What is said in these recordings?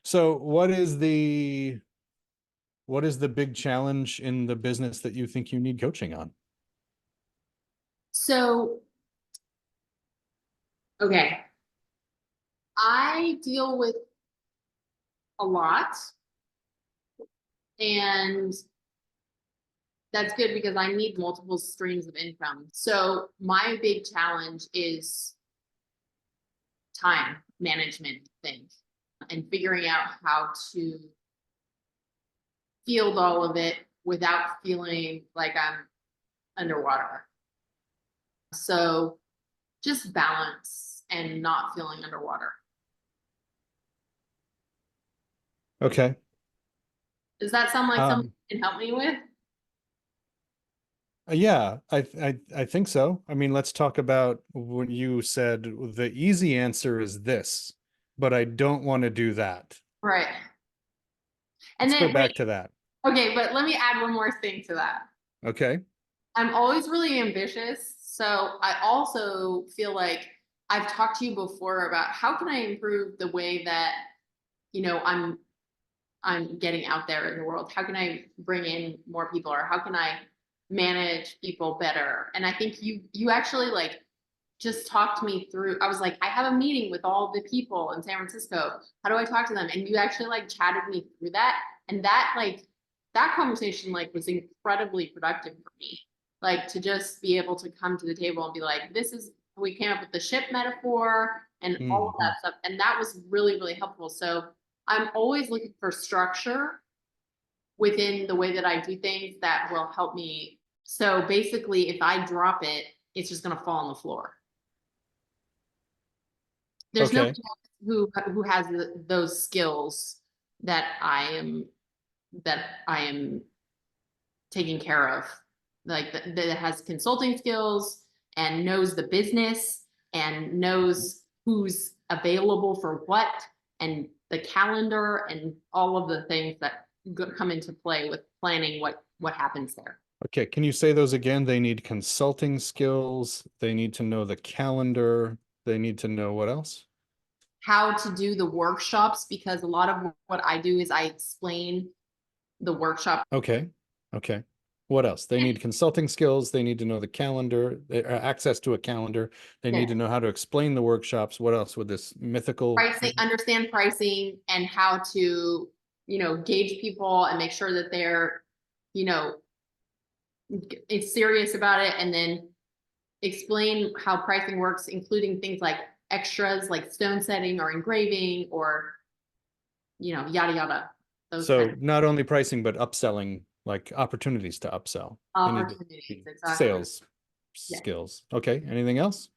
So what is the big challenge in the business that you think you need coaching on? So, okay, I deal with a lot, and that's good because I need multiple streams of income. So, my big challenge is time management thing and figuring out how to field all of it without feeling like I'm underwater. So, just balance and not feeling underwater. Okay. Does that sound like something Um, you can help me with? yeah, I think so. I mean, let's talk about when you said the easy answer is this, but I don't want to do that. Right. And Let's go then, wait, back to that. okay, but let me add one more thing to that. Okay. I'm always really ambitious. So I also feel like I've talked to you before about how can I improve the way that, I'm getting out there in the world. How can I bring in more people or how can I manage people better? And I think you actually like just talked me through. I was like, I have a meeting with all the people in San Francisco. How do I talk to them? And you actually like chatted me through that. And that conversation like was incredibly productive for me. Like to just be able to come to the table and be like, this is we came up with the ship metaphor and all of Mhm. that stuff. And that was really, really helpful. So I'm always looking for structure within the way that I do things that will help me. So basically, if I drop it, it's just going to fall on the floor. There's Okay. nobody else who has those skills that I am taking care of, like that has consulting skills and knows the business and knows who's available for what and the calendar and all of the things that come into play with planning what happens there. Okay. Can you say those again? They need consulting skills. They need to know the calendar. They need to know what else? How to do the workshops because a lot of what I do is I explain the workshop. Okay. Okay. What else? They need consulting skills. They need to know the calendar, access to a calendar. They need to know how to explain the workshops. What else would this mythical? Pricing, understand pricing and how to, gauge people and make sure that they're, you know, it's serious about it and then explain how pricing works, including things like extras like stone setting or engraving or, yada yada, those kind So of not only pricing, but upselling, like opportunities to upsell. They need to opportunities. be Exactly. sales Yeah. skills. Okay. Anything else?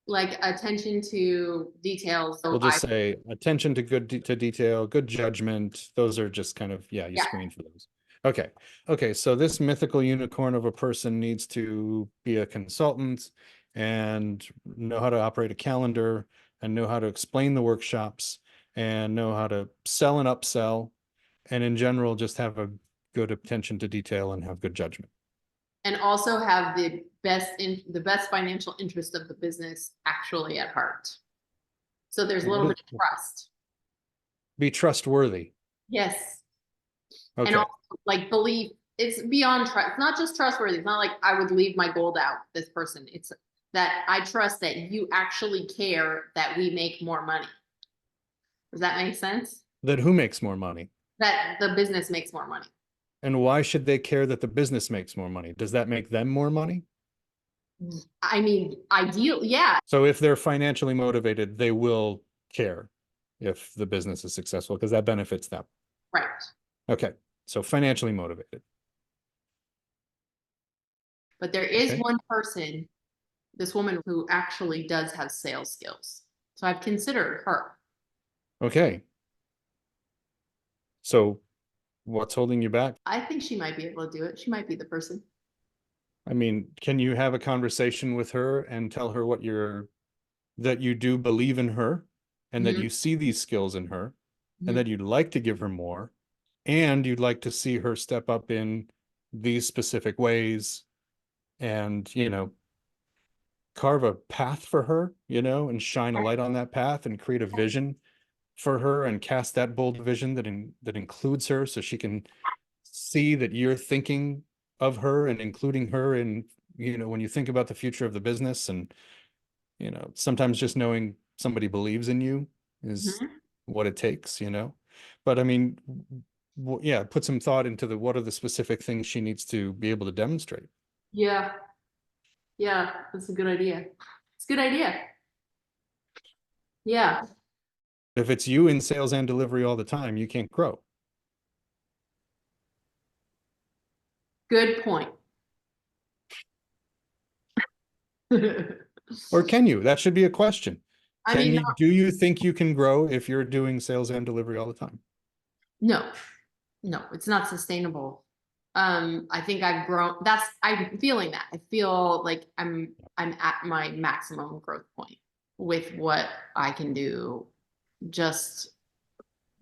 Like attention to details. So We'll I, just say attention to to detail, good judgment. Those are just kind of, yeah, you yeah. screen for those. Okay. Okay. So this mythical unicorn of a person needs to be a consultant and know how to operate a calendar and know how to explain the workshops and know how to sell and upsell. And in general, just have a good attention to detail and have good judgment. And also have the best financial interest of the business actually at heart. So there's a What little is bit of trust. be trustworthy? Yes. And Okay. also like belief, it's beyond trust. It's not just trustworthy. It's not like I would leave my gold out, this person. It's that I trust that you actually care that we make more money. Does that make sense? That who makes more money? That the business makes more money. And why should they care that the business makes more money? Does that make them more money? I mean, ideal, yeah, So if they're financially motivated, they will care if the business is successful because that benefits them. right. Okay. So financially motivated. But there is Okay. one person, this woman who actually does have sales skills. So I've considered her. Okay. So what's holding you back? I think she might be able to do it. She might be the person. I mean, can you have a conversation with her and tell her that you do believe in her and that Mhm. you see these skills in her and Mhm. that you'd like to give her more and you'd like to see her step up in these specific ways and, carve a path for her, and shine a light on that path and create a vision for her and cast that bold vision that includes her, so she can see that you're thinking of her and including her in, when you think about the future of the business. And, sometimes just knowing somebody believes in you is Mhm. what it takes, but I mean, yeah, put some thought into what are the specific things she needs to be able to demonstrate. Yeah, yeah, that's a good idea. It's a good idea. Yeah, If it's you in sales and delivery all the time, you can't grow. good point. Or can you? That should be a question. I mean, Do you think you can grow if you're doing sales and delivery all the time? no, no, it's not sustainable. I think I've grown. I'm feeling that. I feel like I'm at my maximum growth point with what I can do just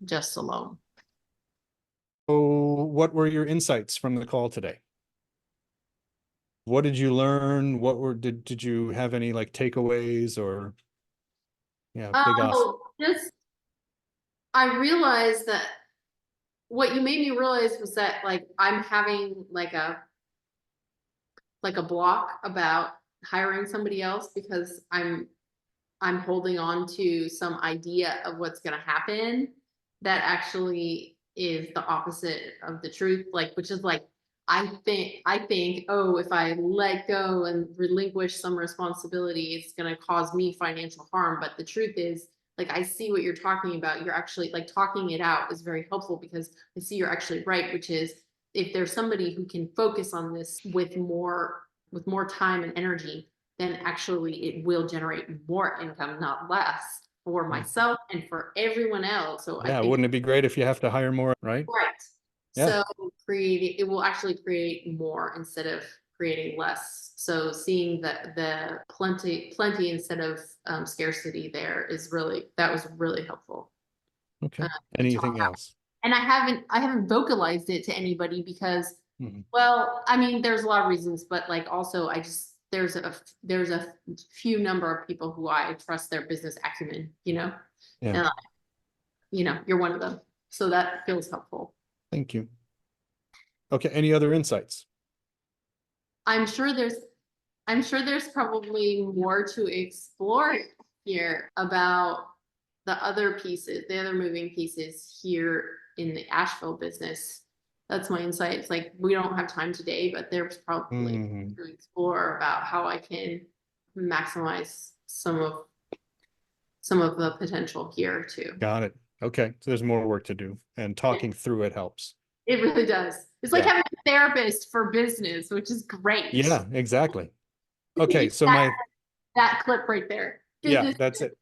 just alone. So what were your insights from the call today? What did you learn? Did you have any like takeaways or big awesome? Just I realized that what you made me realize was that like I'm having like a block about hiring somebody else because I'm holding on to some idea of what's going to happen that actually is the opposite of the truth. Like, which is like, I think, oh, if I let go and relinquish some responsibility, it's going to cause me financial harm. But the truth is, like, I see what you're talking about. You're actually like talking it out is very helpful because I see you're actually right, which is if there's somebody who can focus on this with more time and energy, then actually it will generate more income, not less, for myself and for everyone else. So I Yeah, think wouldn't it be great if you have to hire more, right? right. Yeah. So it will actually create more instead of creating less. So seeing the plenty instead of scarcity there that was really helpful. Okay. To talk Anything about. else? And I haven't vocalized it to anybody because, Mhm. well, I mean, there's a lot of reasons, but like also I just there's a few number of people who I trust their business acumen, Yeah. and you're one of them, so that feels helpful. Thank you. Okay. Any other insights? I'm sure there's I'm sure there's probably more to explore here about the other moving pieces here in the Asheville business. That's my insight. It's like we don't have time today, but there's probably Mhm. to explore about how I can maximize some of the potential here too. Got it. Okay. So there's more work to do, and talking through it helps. It really does. It's like Yeah. having a therapist for business, which is great. Yeah, exactly. Okay. So that, that clip right there. yeah, Business that's it.